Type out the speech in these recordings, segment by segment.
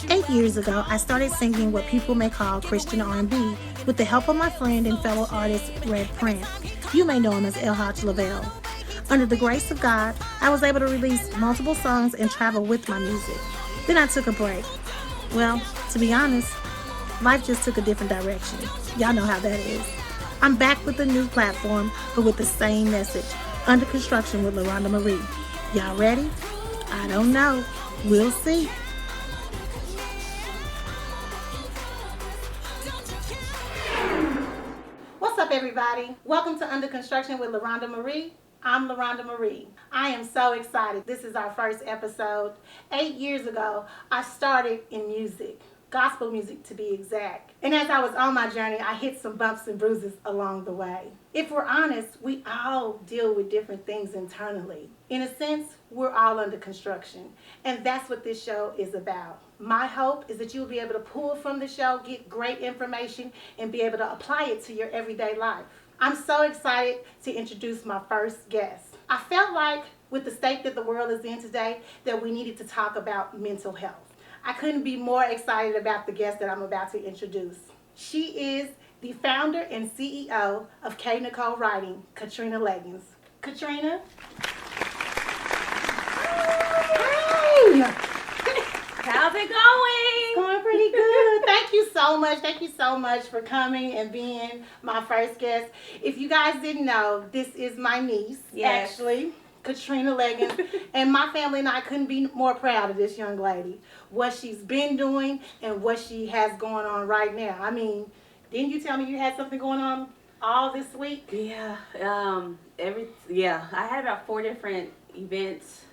8 years ago, I started singing what people may call Christian R&B with the help of my friend and fellow artist, Red Print. You may know him as Hajj Levell. Under the grace of God, I was able to release multiple songs and travel with my music. Then I took a break. Well, to be honest, life just took a different direction. Y'all know how that is. I'm back with a new platform, but with the same message. Under construction with LaRhonda Marie. Y'all ready? I don't know. We'll see. What's up, everybody? Welcome to Under Construction with LaRhonda Marie. I'm LaRhonda Marie. I am so excited. This is our first episode. 8 years ago, I started in music. Gospel music to be exact. And as I was on my journey, I hit some bumps and bruises along the way. If we're honest, we all deal with different things internally. In a sense, we're all under construction. And that's what this show is about. My hope is that you'll be able to pull from the show, get great information, and be able to apply it to your everyday life. I'm so excited to introduce my first guest. I felt like with the state that the world is in today, that we needed to talk about mental health. I couldn't be more excited about the guest that I'm about to introduce. She is the founder and CEO of K Nicole Writing, Katrina Leggins. Katrina? Hey! How's it going? Going pretty good. Thank you so much. Thank you so much for coming and being my first guest. If you guys didn't know, this is my niece, actually, Katrina Leggins. And my family and I couldn't be more proud of this young lady. What she's been doing and what she has going on right now. I mean, didn't you tell me you had something going on all this week? Yeah. I had about 4 different events,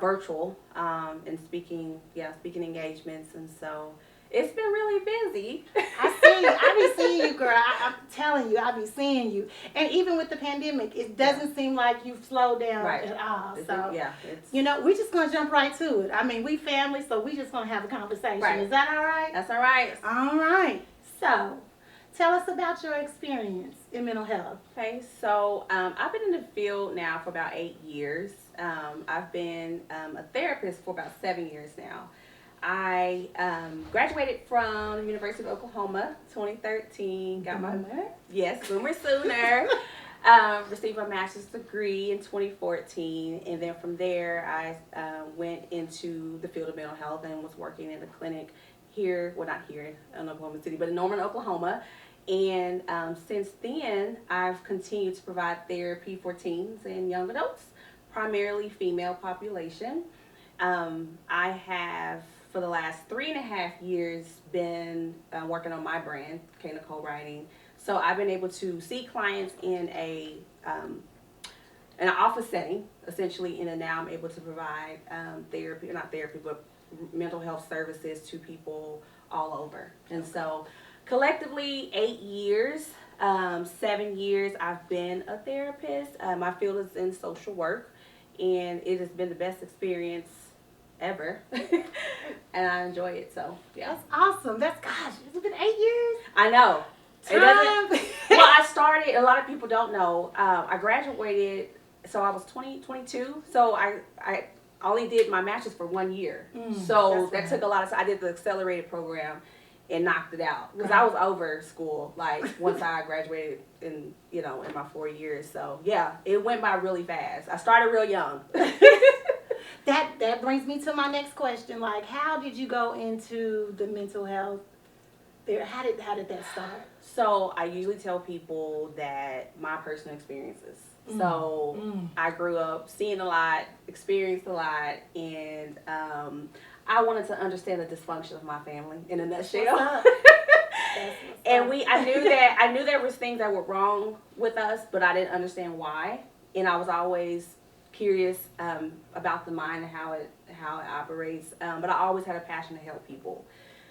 virtual, and speaking engagements, and so it's been really busy. I be seeing you, girl. I'm telling you, I be seeing you. And even with the pandemic, it doesn't seem like you've slowed down at all. We're just going to jump right to it. I mean, we family, so we just going to have a conversation. Right. Is that all right? That's all right. All right. So, tell us about your experience in mental health. Okay, so I've been in the field now for about 8 years. I've been a therapist for about 7 years now. I graduated from the University of Oklahoma 2013. Got my Boomer Sooner. Received my master's degree in 2014, and then from there I went into the field of mental health and was working in a clinic here, well, not here in Oklahoma City, but in Norman, Oklahoma. And since then, I've continued to provide therapy for teens and young adults, primarily female population. I have, for the last 3.5 years, been working on my brand, K Nicole Writing. So I've been able to see clients in an office setting, essentially, and then now I'm able to provide mental health services to people all over. And so collectively, 8 years, 7 years, I've been a therapist. My field is in social work, and it has been the best experience ever, and I enjoy it. So yeah, that's awesome. It's been 8 years. I know. Time. It doesn't. Well, I started. A lot of people don't know. I graduated, so I was 22. So I only did my master's for 1 year. So that took a lot of time. I did the accelerated program and knocked it out because I was over school. Like once I graduated in my 4 years. So yeah, it went by really fast. I started real young. That brings me to my next question. Like, how did you go into the mental health there? How did that start? So I usually tell people that my personal experiences. I grew up seeing a lot, experienced a lot, and I wanted to understand the dysfunction of my family in a nutshell. And I knew there was things that were wrong with us, but I didn't understand why. And I was always curious about the mind and how it operates. But I always had a passion to help people.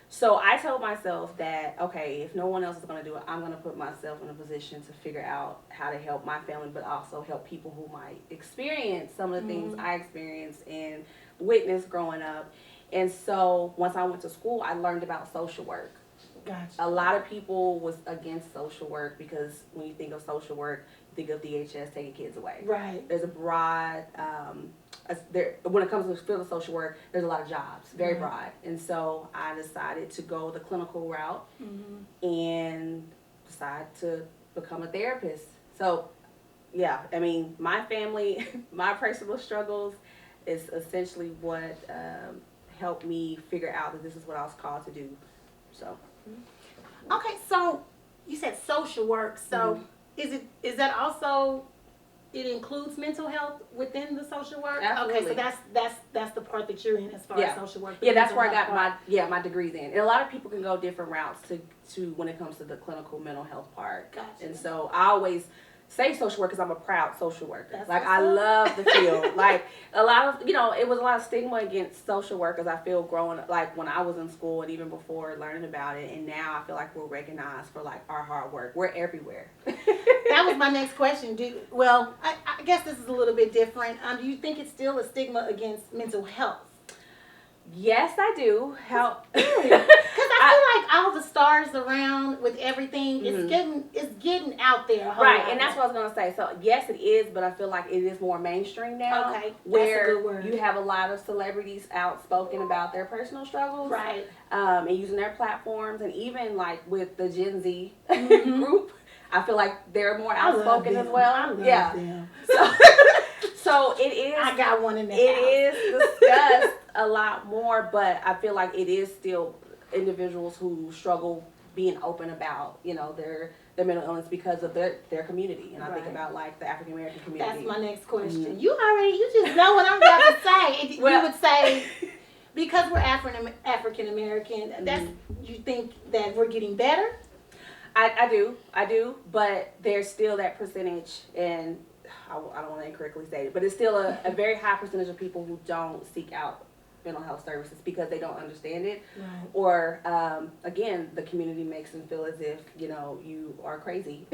So I told myself that, okay, if no one else is going to do it, I'm going to put myself in a position to figure out how to help my family, but also help people who might experience some of the things I experienced and witnessed growing up. And so once I went to school, I learned about social work. Gotcha. A lot of people was against social work because when you think of social work, you think of DHS taking kids away. Right. There's a broad when it comes to the field of social work, there's a lot of jobs, very broad. And so I decided to go the clinical route and decide to become a therapist. So, yeah, I mean, my family, my personal struggles is essentially what helped me figure out that this is what I was called to do. So. Okay, so you said social work. So is that also, it includes mental health within the social work? Absolutely. Okay, so that's the part that you're in as far as social work. Yeah, that's where I got my degrees in. And a lot of people can go different routes to when it comes to the clinical mental health part. Gotcha. And so I always say social work because I'm a proud social worker. That's like I love the field. Like a lot of, it was a lot of stigma against social workers. I feel growing like when I was in school and even before learning about it. And now I feel like we're recognized for like our hard work. We're everywhere. That was my next question. I guess this is a little bit different. Do you think it's still a stigma against mental health? Yes, I do. How? Because I feel like all the stars around with everything, it's getting out there. Right, and that's what I was gonna say. So yes, it is, but I feel like it is more mainstream now. Okay, where that's a good word. You have a lot of celebrities outspoken about their personal struggles, right, and using their platforms, and even like with the Gen Z group, I feel like they're more outspoken as well. I love them. So it is. I got one in the house. It is discussed a lot more, but I feel like it is still individuals who struggle being open about, their mental illness because of their community. And I think about like the African American community. That's my next question. You just know what I'm about to say. You would say, because we're African American, that's, you think that we're getting better? I do, but there's still that percentage, and I don't want to incorrectly say it, but it's still a very high percentage of people who don't seek out mental health services because they don't understand it, right. Or again, the community makes them feel as if you are crazy,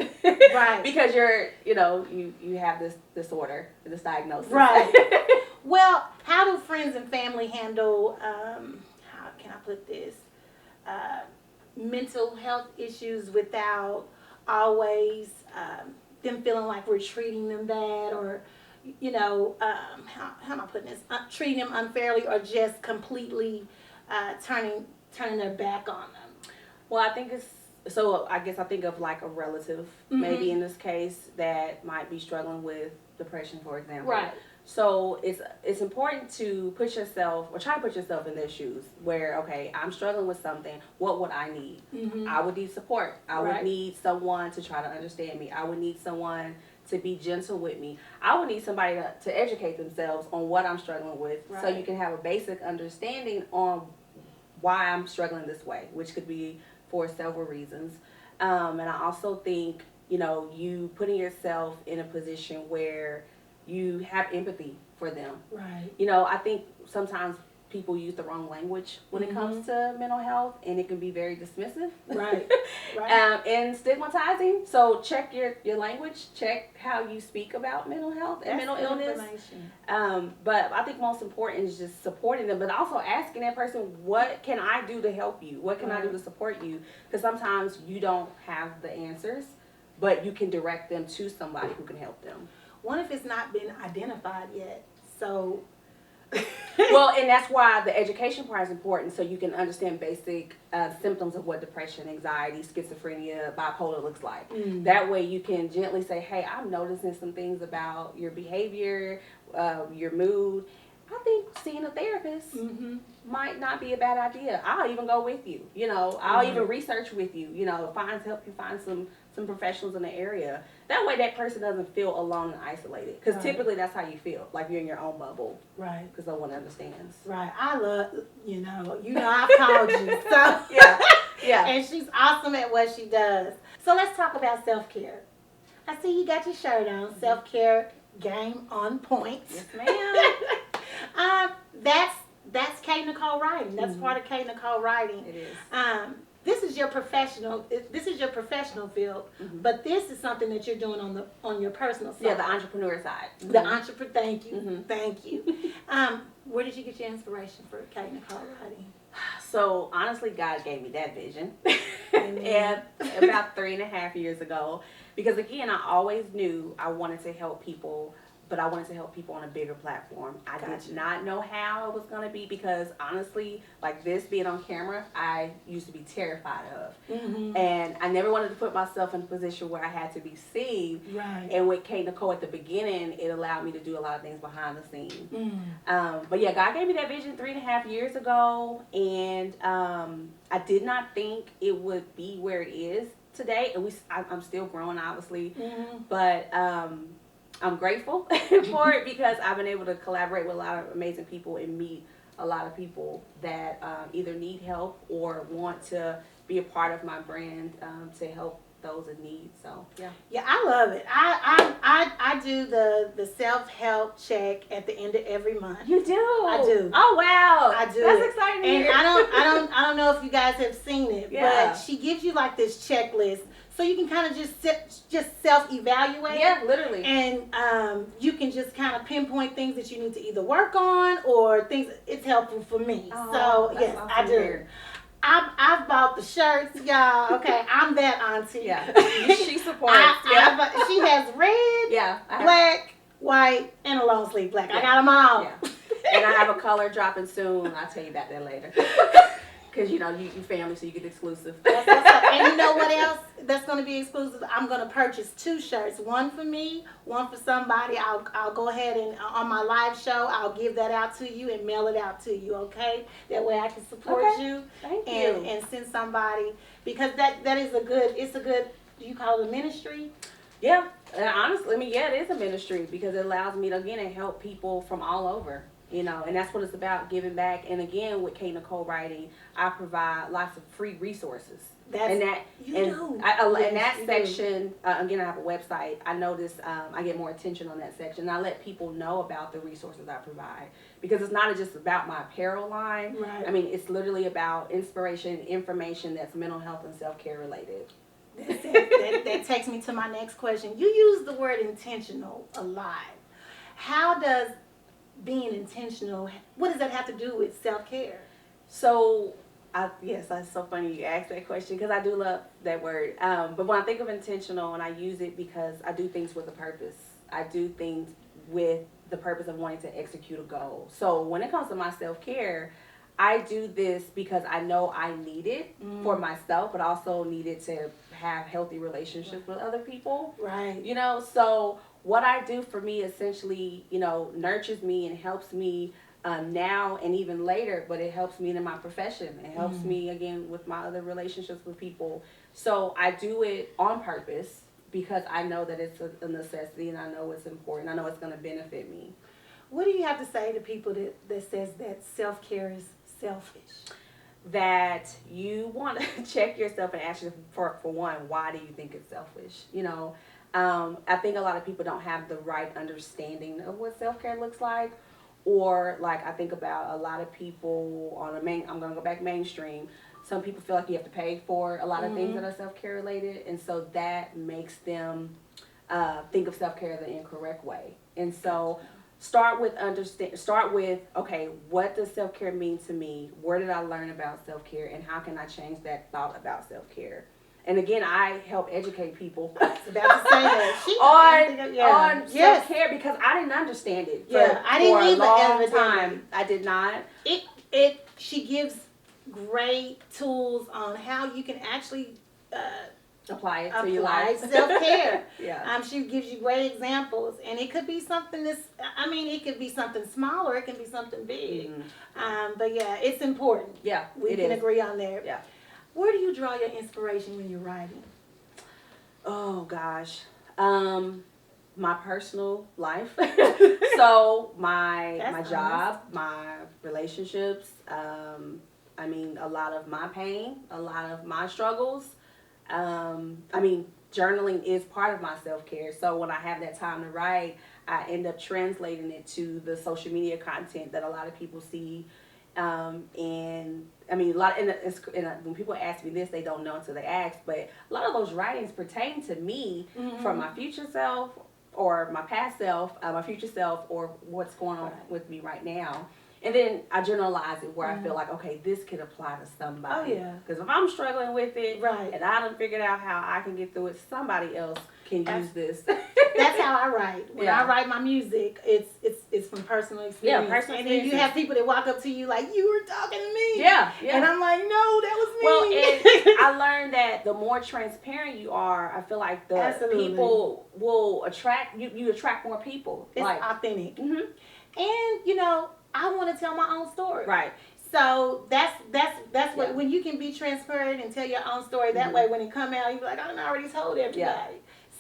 right? Because you have this disorder, this diagnosis, right? Well, how do friends and family handle? How can I put this? Mental health issues without always them feeling like we're treating them bad, or how am I putting this? Treating them unfairly, or just completely turning their back on them. Well, I think I guess I think of like a relative, maybe in this case, that might be struggling with depression, for example. Right. So it's important to try to put yourself in their shoes, where, okay, I'm struggling with something. What would I need? I would need support. I would need someone to try to understand me. I would need someone to be gentle with me. I would need somebody to educate themselves on what I'm struggling with, so you can have a basic understanding on why I'm struggling this way, which could be for several reasons. And I also think, you putting yourself in a position where you have empathy for them. Right. I think sometimes people use the wrong language when it comes to mental health, and it can be very dismissive. Right. And stigmatizing. So check your language. Check how you speak about mental health and mental illness. But I think most important is just supporting them, but also asking that person, what can I do to help you? What can I do to support you? Because sometimes you don't have the answers, but you can direct them to somebody who can help them. What if it's not been identified yet? So, well, and that's why the education part is important, so you can understand basic symptoms of what depression, anxiety, schizophrenia, bipolar looks like. That way you can gently say, hey, I'm noticing some things about your behavior, your mood. I think seeing a therapist might not be a bad idea. I'll even go with you. I'll even research with you. Help you find some professionals in the area. That way, that person doesn't feel alone and isolated. Because typically, that's how you feel, like you're in your own bubble. Right. Because no one understands. Right. I love, I've called you. So yeah. And she's awesome at what she does. So let's talk about self-care. I see you got your shirt on. Self-care game on point. Yes, ma'am. That's K. Nicole writing. That's part of K. Nicole writing. It is. This is your professional field, but this is something that you're doing on your personal side. Yeah, the entrepreneur side. The entrepreneur. Thank you. Thank you. Where did you get your inspiration for K. Nicole writing? So honestly, God gave me that vision, and about 3.5 years ago, because again, I always knew I wanted to help people but I wanted to help people on a bigger platform. I did not know how it was going to be because honestly, like this being on camera, I used to be terrified of. And I never wanted to put myself in a position where I had to be seen. Right. And with Kate Nicole at the beginning, it allowed me to do a lot of things behind the scenes. But yeah, God gave me that vision 3.5 years ago, and I did not think it would be where it is today. And I'm still growing, obviously, but I'm grateful for it because I've been able to collaborate with a lot of amazing people and meet a lot of people that either need help or want to be a part of my brand to help those in need. So yeah, I love it. I do the self-help check at the end of every month. You do? I do. Oh wow, I do. That's exciting. And I don't know if you guys have seen it, but she gives you like this checklist, so you can kind of just self-evaluate. Yeah, literally. And you can just kind of pinpoint things that you need to either work on or things. It's helpful for me. So yes, awesome. I do. I've bought the shirts, y'all. Okay, I'm that auntie. Yeah, she supports. She has red, black, white, and a long sleeve black. I got them all. Yeah. And I have a color dropping soon. I'll tell you about that later. Because you family, so you get exclusive. And you know what else that's going to be exclusive? I'm going to purchase 2 shirts. One for me, one for somebody. I'll go ahead and on my live show, I'll give that out to you and mail it out to you, okay? That way I can support you. Thank you. And send somebody, because that is a good, do you call it a ministry? Yeah. And honestly, it is a ministry because it allows me to, again, help people from all over. And that's what it's about, giving back. And again, with Kate Nicole Writing, I provide lots of free resources. In that section, again, I have a website. I notice I get more attention on that section. I let people know about the resources I provide because it's not just about my apparel line. Right. I mean, it's literally about inspiration, information that's mental health and self-care related. That takes me to my next question. You use the word intentional a lot. How does being intentional, what does that have to do with self-care? So, yes, that's so funny you asked that question because I do love that word. But when I think of intentional, and I use it because I do things with a purpose. I do things with the purpose of wanting to execute a goal. So when it comes to my self-care, I do this because I know I need it for myself, but also need it to have healthy relationships with other people. Right. So what I do for me essentially, nurtures me and helps me now and even later, but it helps me in my profession. It helps me, again, with my other relationships with people. So I do it on purpose because I know that it's a necessity and I know it's important. I know it's going to benefit me. What do you have to say to people that says that self-care is selfish? That you want to check yourself and ask yourself, for one, why do you think it's selfish? I think a lot of people don't have the right understanding of what self-care looks like. Or like I think about a lot of people I'm going to go back mainstream. Some people feel like you have to pay for a lot of things that are self-care related. And so that makes them think of self-care the incorrect way. And so start with, okay, what does self-care mean to me? Where did I learn about self-care? And how can I change that thought about self-care? And again, I help educate people about to say that. on self-care because I didn't understand it. I didn't either. For a long time. I did not. She gives great tools on how you can actually apply it to your life. Self-care. She gives you great examples, and it could be something it could be something small or it can be something big. But yeah, it's important. Yeah, we can agree on there. Yeah. Where do you draw your inspiration when you're writing? Oh gosh, my personal life. So my job, my relationships. A lot of my pain, a lot of my struggles. Journaling is part of my self-care. So when I have that time to write, I end up translating it to the social media content that a lot of people see. When people ask me this, they don't know until they ask, but a lot of those writings pertain to me from my future self or my past self, my future self, or what's going on with me right now. And then I generalize it where I feel like, okay, this could apply to somebody. Oh, yeah. Because if I'm struggling with it, right, and I done figured out how I can get through it, somebody else can use this. That's that's how I write. When I write my music, it's from personal experience. Yeah, personal and then you have people that walk up to you like, you were talking to me. Yeah, yeah. And I'm like, no, that was me. Well, and I learned that the more transparent you are, I feel like the people will attract you. You attract more people. It's authentic. Mm-hmm. And you know, I want to tell my own story. Right. So that's what when you can be transparent and tell your own story that way, when it come out, you be like, I done already told everybody. Yeah.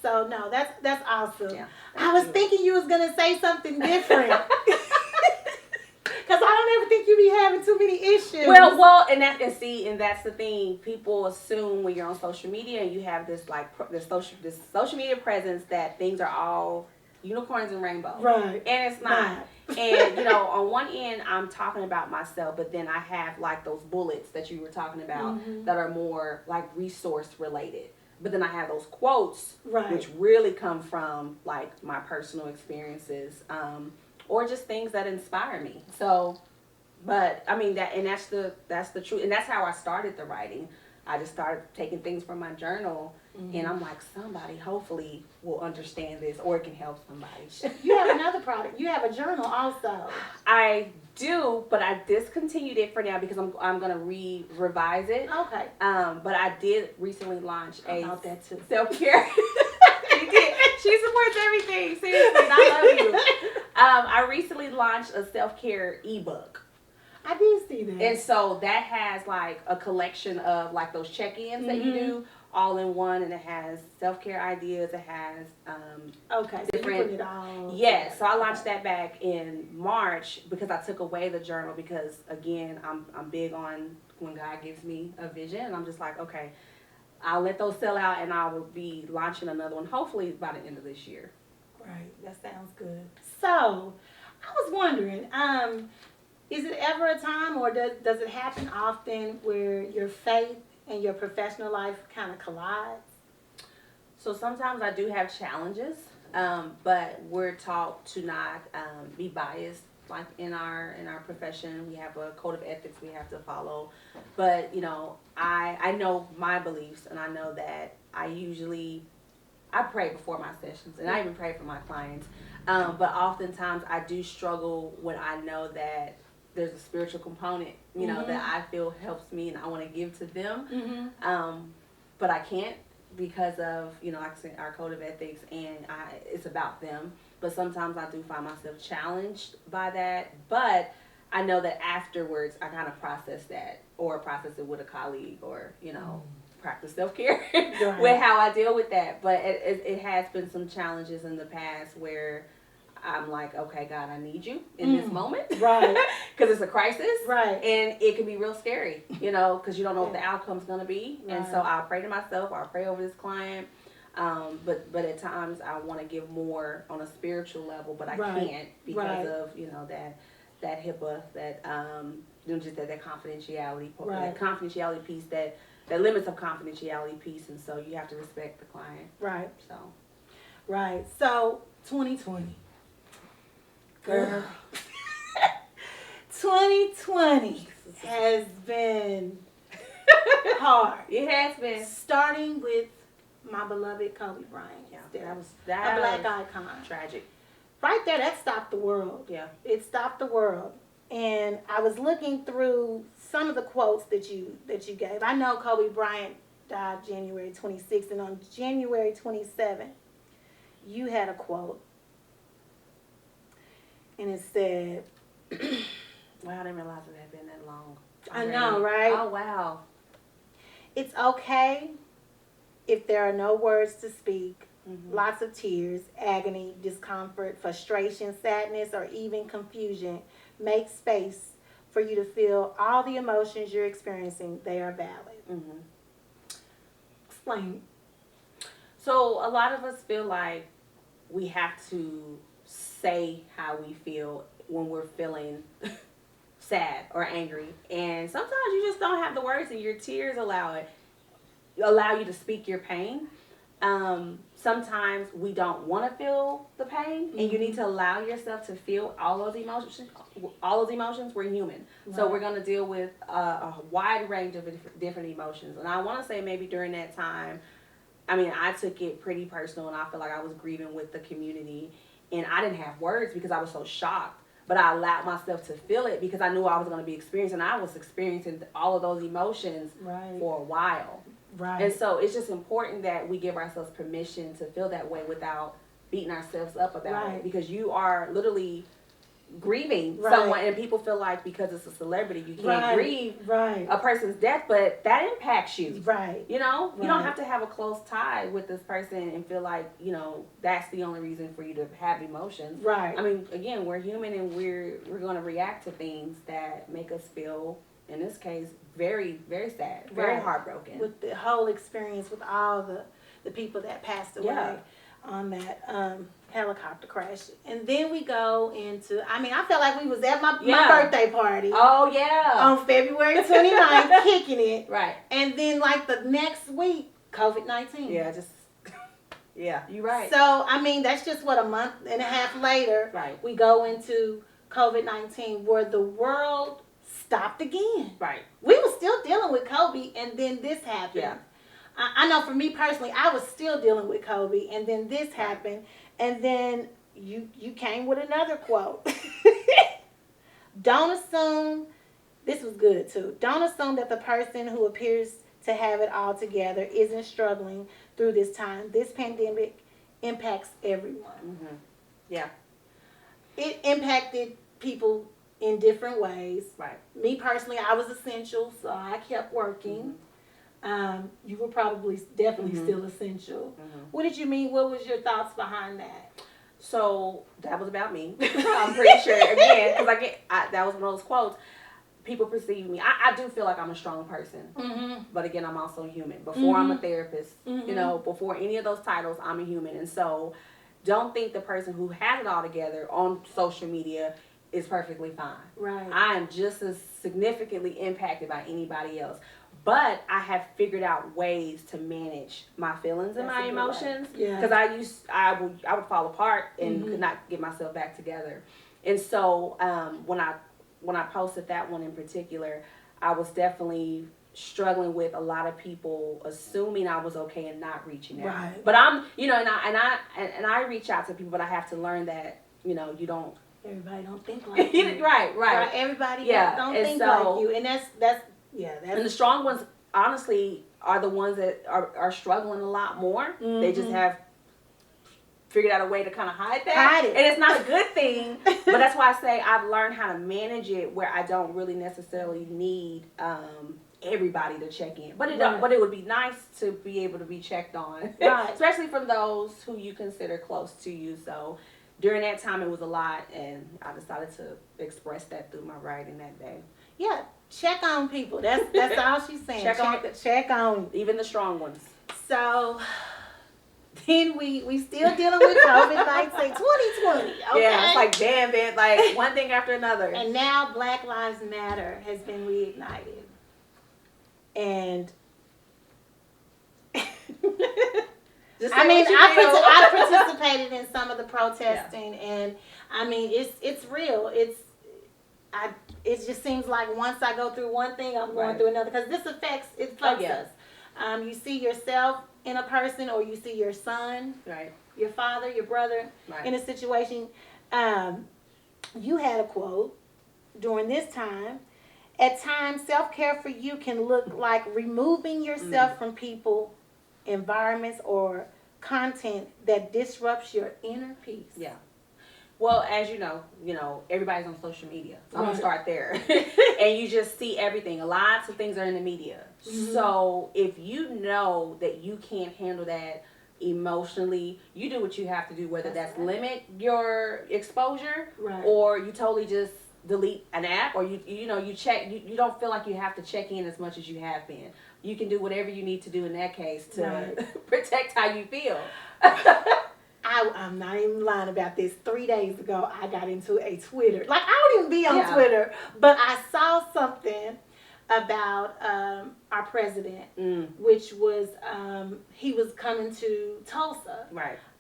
So no, that's awesome. Yeah. I was thinking you was gonna say something different. Because I don't ever think you be having too many issues. Well, and that's the thing. People assume when you're on social media and you have this this social media presence that things are all unicorns and rainbows. Right. And it's not. And you know, on one end, I'm talking about myself, but then I have like those bullets that you were talking about that are more like resource related. But then I have those quotes, which really come from like my personal experiences. Or just things that inspire me. So, but I mean that's the truth, and that's how I started the writing. I just started taking things from my journal, and I'm like, somebody hopefully will understand this, or it can help somebody. You have another product. You have a journal also. I do, but I discontinued it for now because I'm gonna revise it. Okay. But I did recently launch a too. Self-care. She did. She supports everything. Seriously, I love you. I recently launched a self-care ebook. I did see that. And so that has like a collection of like those check-ins that you do all in one, and it has self-care ideas. It has so you put it all. Yes, so I launched that back in March because I took away the journal because again, I'm big on when God gives me a vision, and I'm just like, okay, I'll let those sell out, and I will be launching another one hopefully by the end of this year. Right, that sounds good. So, I was wondering, is it ever a time, or does it happen often, where your faith and your professional life kind of collides? So sometimes I do have challenges, but we're taught to not be biased. Like in our profession, we have a code of ethics we have to follow. But you know, I know my beliefs, and I know that I pray before my sessions, and I even pray for my clients. But oftentimes I do struggle when I know that there's a spiritual component, you know, that I feel helps me, and I want to give to them. But I can't because of, you know, like I said, our code of ethics, and it's about them. But sometimes I do find myself challenged by that. But I know that afterwards I kind of process that, or process it with a colleague, or, you know, practice self-care with how I deal with that. But it has been some challenges in the past where I'm like, okay, God, I need you in this moment. Right. Because it's a crisis. Right. And it can be real scary, you know, because you don't know what the outcome's going to be. Right. And so I'll pray to myself. I'll pray over this client. But at times I want to give more on a spiritual level, but I can't because of, you know, that HIPAA, that, you know, just that confidentiality, that confidentiality piece, that limits of confidentiality piece. And so you have to respect the client. Right. So. Right. So 2020. Girl. 2020 has been hard. It has been. Starting with my beloved Kobe Bryant. Yeah, that a black icon. Tragic. Right there, that stopped the world. Yeah. It stopped the world. And I was looking through some of the quotes that you gave. I know Kobe Bryant died January 26th, and on January 27th, you had a quote. And it said, wow, I didn't realize it had been that long. I know, right? Oh, wow. It's okay if there are no words to speak, lots of tears, agony, discomfort, frustration, sadness, or even confusion. Make space for you to feel all the emotions you're experiencing. They are valid. Explain. So a lot of us feel like we have to say how we feel when we're feeling sad or angry, and sometimes you just don't have the words, and your tears allow you to speak your pain. Sometimes we don't want to feel the pain, and you need to allow yourself to feel all those emotions. We're human, so we're going to deal with a wide range of different emotions. And I want to say maybe during that time, I mean, I took it pretty personal, and I feel like I was grieving with the community, and I didn't have words because I was so shocked. But I allowed myself to feel it because I knew I was going to be experiencing. I was experiencing all of those emotions for a while. Right. And so it's just important that we give ourselves permission to feel that way without beating ourselves up about it, because you are literally grieving someone, and people feel like because it's a celebrity you can't grieve a person's death, but that impacts you, you know. You don't have to have a close tie with this person and feel like, you know, that's the only reason for you to have emotions. I mean, again, we're human, and we're going to react to things that make us feel, in this case, very, very sad, very heartbroken with the whole experience, with all the people that passed away on that helicopter crash. And then we go into, I mean, I felt like we was at my birthday party. Oh, yeah. On February 29th, kicking it. Right. And then, like, the next week, COVID-19. Yeah, just, yeah, you're right. So, I mean, that's just, what, a month and a half later, we go into COVID-19, where the world stopped again. We were still dealing with COVID, and then this happened. I know for me personally, I was still dealing with COVID, and then this happened, and then you came with another quote. Don't assume, this was good too, don't assume that the person who appears to have it all together isn't struggling through this time. This pandemic impacts everyone. It impacted people in different ways. Me personally, I was essential, so I kept working. You were probably definitely still essential. What did you mean? What was your thoughts behind that? So that was about me. I'm pretty sure, again, because that was one of those quotes. People perceive me. I do feel like I'm a strong person, but again, I'm also human. Before I'm a therapist, you know, before any of those titles, I'm a human. And so don't think the person who has it all together on social media is perfectly fine. I am just as significantly impacted by anybody else. But I have figured out ways to manage my feelings and my emotions, because I would fall apart and could not get myself back together. And so when I posted that one in particular, I was definitely struggling with a lot of people assuming I was okay and not reaching out. But I'm, you know, and I reach out to people, but I have to learn that, you know, you don't. Everybody don't think like you. Right. Everybody don't think like you, and that's. And the strong ones, honestly, are the ones that are struggling a lot more. They just have figured out a way to kind of hide that. And it's not a good thing, but that's why I say I've learned how to manage it where I don't really necessarily need everybody to check in. But but it would be nice to be able to be checked on, especially from those who you consider close to you. So during that time, it was a lot, and I decided to express that through my writing that day. Check on people. That's all she's saying. Check on even the strong ones. So then we still dealing with COVID-19, 2020. Okay? Yeah, it's like damn it, like one thing after another. And now Black Lives Matter has been reignited, and I participated in some of the protesting, and I mean it's real. It just seems like once I go through one thing, I'm going through another, because this affects us. You see yourself in a person, or you see your son, your father, your brother in a situation. You had a quote during this time. At times, self-care for you can look like removing yourself from people, environments, or content that disrupts your inner peace. Well, as you know, everybody's on social media. So I'm going to start there. And you just see everything. Lots of things are in the media. So if you know that you can't handle that emotionally, you do what you have to do, whether that's limit your exposure, or you totally just delete an app, or you check, you don't feel like you have to check in as much as you have been. You can do whatever you need to do in that case to protect how you feel. I'm not even lying about this. 3 days ago, I got into a Twitter. Like, I don't even be on Twitter, but I saw something about our president, which was he was coming to Tulsa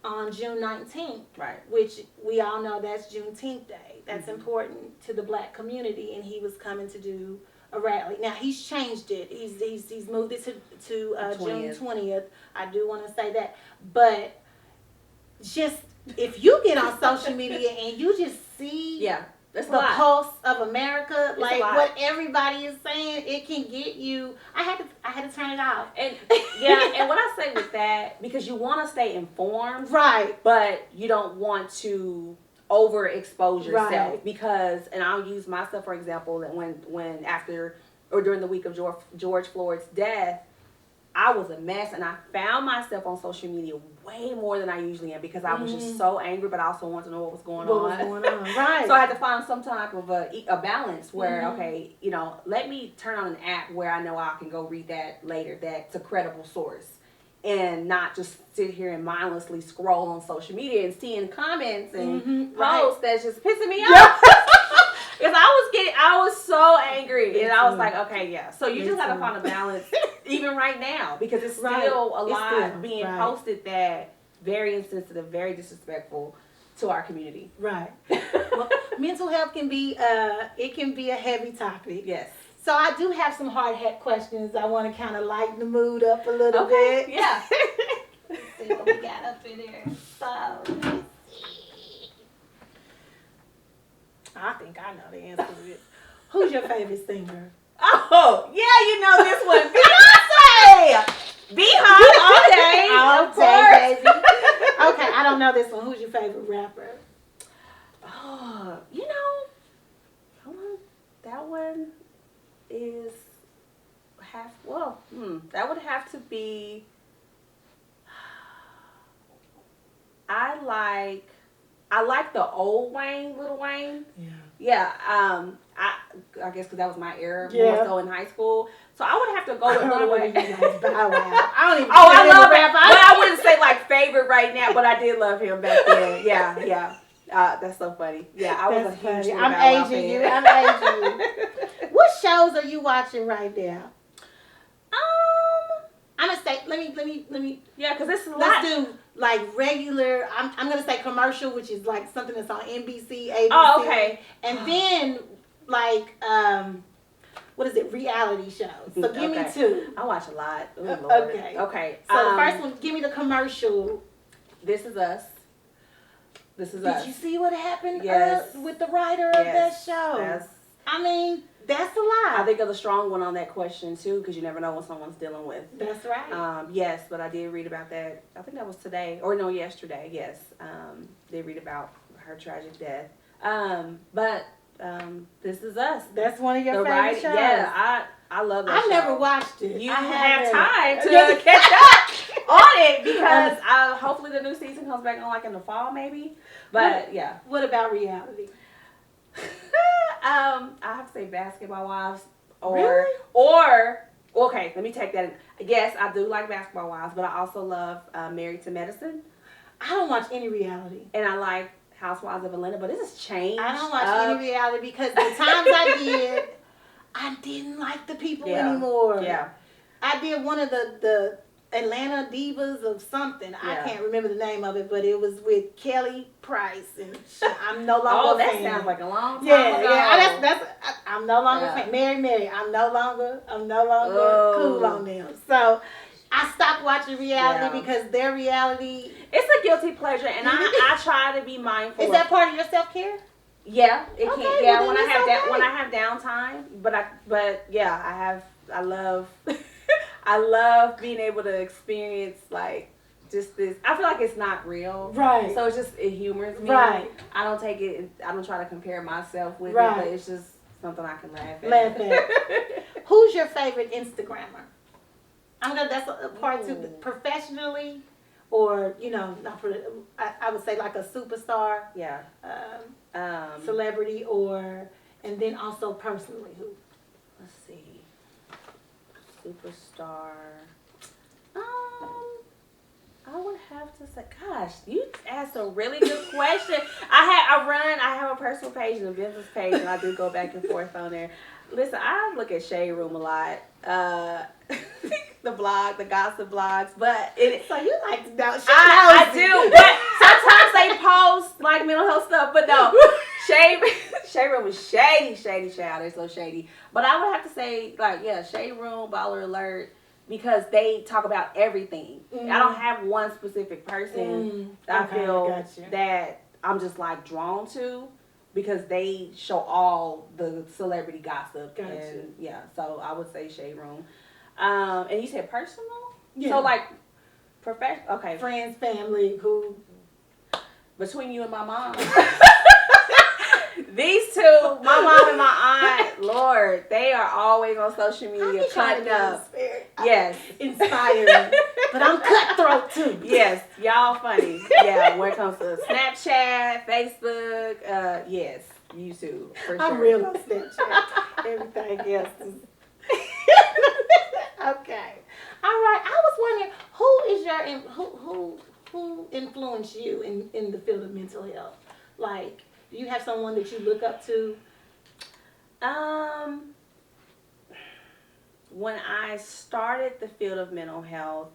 on June 19th, which we all know that's Juneteenth Day. That's important to the Black community, and he was coming to do a rally. Now he's changed it. He's moved it to June 20th. I do want to say that, but just if you get on social media and you just see the pulse of America, it's like what everybody is saying, it can get you. I had to turn it off. And and what I say with that, because you want to stay informed, right? But you don't want to overexpose yourself, because, and I'll use myself for example, that when after or during the week of George Floyd's death, I was a mess, and I found myself on social media way more than I usually am, because I was just so angry, but I also wanted to know what was going on. Right. So I had to find some type of a balance where, okay, let me turn on an app where I know I can go read that later, that's a credible source, and not just sit here and mindlessly scroll on social media and seeing comments and posts that's just pissing me off. Because I was so angry, and I was like, okay, yeah. So you just got to find a balance, even right now, because it's still a lot being posted that very insensitive, very disrespectful to our community. Right. Well, mental health can be a heavy topic. Yes. So I do have some hard hat questions. I want to kind of lighten the mood up a little bit. Yeah. Let's see what we got up in there. So. I think I know the answer to this. Who's your favorite singer? Oh, yeah, you know this one. Beyonce! Beehive all day. Of course. Baby. Okay, I don't know this one. Who's your favorite rapper? Oh, that one is that would have to be, I like the old Wayne, Lil Wayne. Yeah. Yeah. I guess because that was my era, more so in high school. So I would have to go with Lil Wayne. Bow Wow. I don't even. I love rap. But I wouldn't say like favorite right now, but I did love him back then. Yeah. That's so funny. Yeah, I was a huge. I'm aging you. What shows are you watching right now? I'm gonna say. Let me. Yeah, because this is. Let's do like regular. I'm gonna say commercial, which is like something that's on NBC, ABC. Oh, okay. And then like what is it? Reality shows. So give me two. I watch a lot. Okay. Okay. So the first one, give me the commercial. This Is Us. This Is Us. Did you see what happened with the writer of that show? I mean, that's a lot. I think of the strong one on that question too, because you never know what someone's dealing with. That's right. Yes, but I did read about that. I think that was today, or no, yesterday. Yes, did read about her tragic death. But This Is Us. That's one of your favorite shows. Yeah, I love that. I've never watched it. You have time to catch up on it, because hopefully the new season comes back on like in the fall, maybe. But yeah. What about reality? I have to say Basketball Wives, really? or okay, let me take that. Yes, I do like Basketball Wives, but I also love Married to Medicine. I don't watch any reality, and I like Housewives of Atlanta, but this has changed. I don't watch any reality because the times I did, I didn't like the people anymore. Yeah, I did one of the Atlanta Divas of something. I can't remember the name of it, but it was with Kelly Price, and I'm no longer a fan. That sounds like a long time ago. Yeah, I'm no longer a fan. Mary, I'm no longer cool on them. So I stopped watching reality because their reality. It's a guilty pleasure, and I try to be mindful. Is that part of your self-care? Yeah, it can. Yeah, when I have downtime, I love. I love being able to experience like just this. I feel like it's not real. Right. So it humors me. Right. I don't take it. I don't try to compare myself with it, but it's just something I can laugh at. Who's your favorite Instagrammer? That's a part two. Professionally, or I would say like a superstar. Yeah. Celebrity, and then also personally, who? Let's see. Superstar. I would have to say, gosh, you asked a really good question. I have a personal page and a business page, and I do go back and forth on there. Listen, I look at Shade Room a lot. The gossip blogs, but so you like to know? I do, but sometimes they post like mental health stuff, but no. Shade Room was shady child. They're so shady. But I would have to say, like, yeah, Shade Room, Baller Alert, because they talk about everything. I don't have one specific person that I feel that I'm just like drawn to, because they show all the celebrity gossip. And yeah, so I would say Shade Room. And you said personal? Yeah. So like professional, okay. Friends, family, who? Between you and my mom. These two, my mom and my aunt, Lord, they are always on social media cutting up. Yes. Inspiring. But I'm cutthroat too. Yes. Y'all funny. Yeah, when it comes to Snapchat, Facebook, yes, you too, for sure. I'm real on Snapchat. Everything else is... Okay. All right. I was wondering, who influenced you in the field of mental health? Like, do you have someone that you look up to? When I started the field of mental health,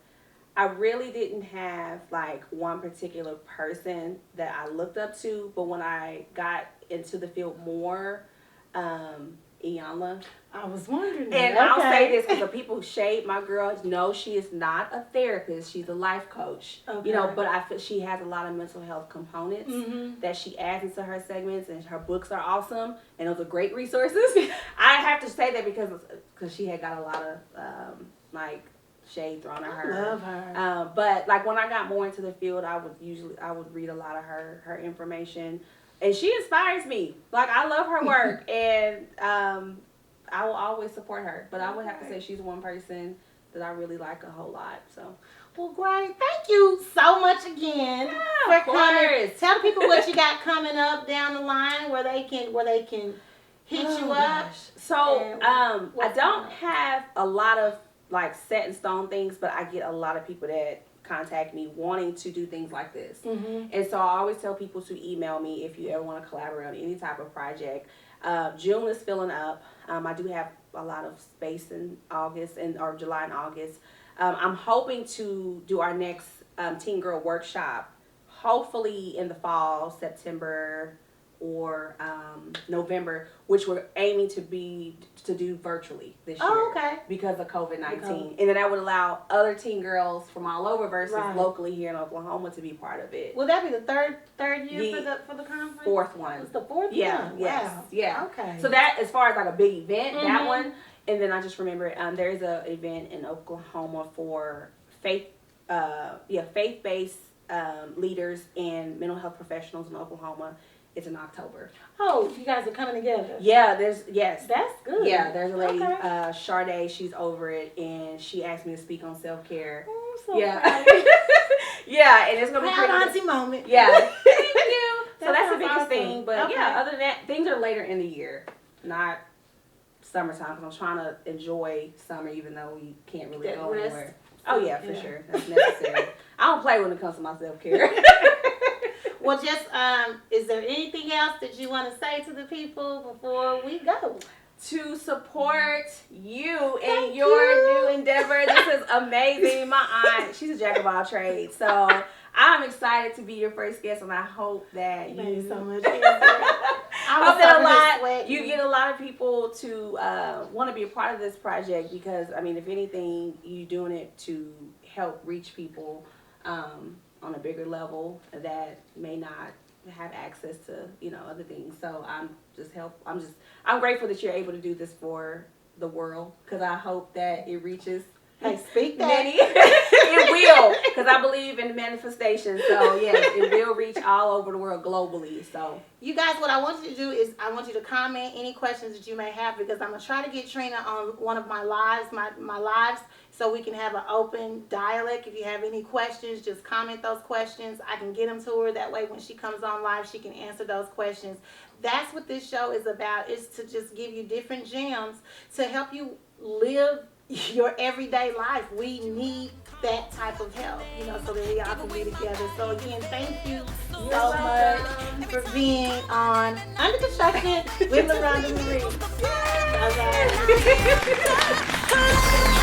I really didn't have like one particular person that I looked up to, but when I got into the field more, Iyanla. I was wondering. And I'll say this because the people who shade my girl know she is not a therapist. She's a life coach. Okay. You know, but I feel she has a lot of mental health components that she adds into her segments, and her books are awesome, and those are great resources. I have to say that because she had got a lot of like shade thrown at her. I love her. But like when I got more into the field, I would read a lot of her information. And she inspires me. Like, I love her work, and I will always support her. But I would have to say she's one person that I really like a whole lot. So, well, great. Thank you so much again for coming. Tell people what you got coming up down the line, where they can hit you up. So, I don't have a lot of like set in stone things, but I get a lot of people that contact me wanting to do things like this. And so I always tell people to email me if you ever want to collaborate on any type of project. June is filling up. I do have a lot of space in August or July and August. I'm hoping to do our next Teen Girl workshop, hopefully in the fall, September or November, which we're aiming to do virtually this year. Oh, okay. Because of COVID-19. And then that would allow other teen girls from all over versus locally here in Oklahoma to be part of it. Will that be the third year for the conference? Fourth one. It's the fourth one? Yes. Wow. Yeah. Okay. So that, as far as like a big event, that one. And then I just remember there is an event in Oklahoma for faith-based leaders and mental health professionals in Oklahoma. It's in October. Oh, you guys are coming together. Yeah, yes. That's good. Yeah, there's a lady, Sade, she's over it, and she asked me to speak on self-care. Oh, I'm so proud. Yeah, and it's going to be pretty auntie moment. Yeah. Thank you. So that's the biggest awesome thing. But yeah, other than that, things are later in the year, not summertime, because I'm trying to enjoy summer even though we can't really go anywhere. Oh, yeah, for sure. That's necessary. I don't play when it comes to my self-care. Well, just, is there anything else that you want to say to the people before we go? To support you in your new endeavor. This is amazing. My aunt, she's a jack of all trades. So I'm excited to be your first guest, and I hope that you Thank you so much. you get a lot of people to want to be a part of this project, because, I mean, if anything, you're doing it to help reach people on a bigger level that may not have access to, other things. So I'm grateful that you're able to do this for the world, because I hope that it reaches speak that. many. It will, because I believe in manifestation. So yes, it will reach all over the world globally. So you guys, what I want you to do is I want you to comment any questions that you may have, because I'm gonna try to get Trina on one of my lives, my lives, so we can have an open dialogue. If you have any questions, just comment those questions. I can get them to her. That way when she comes on live, she can answer those questions. That's what this show is about, is to just give you different gems to help you live your everyday life. We need that type of help, so that y'all can be together. So again, thank you so much for being on Under Construction with LaRhonda Marie. Bye-bye.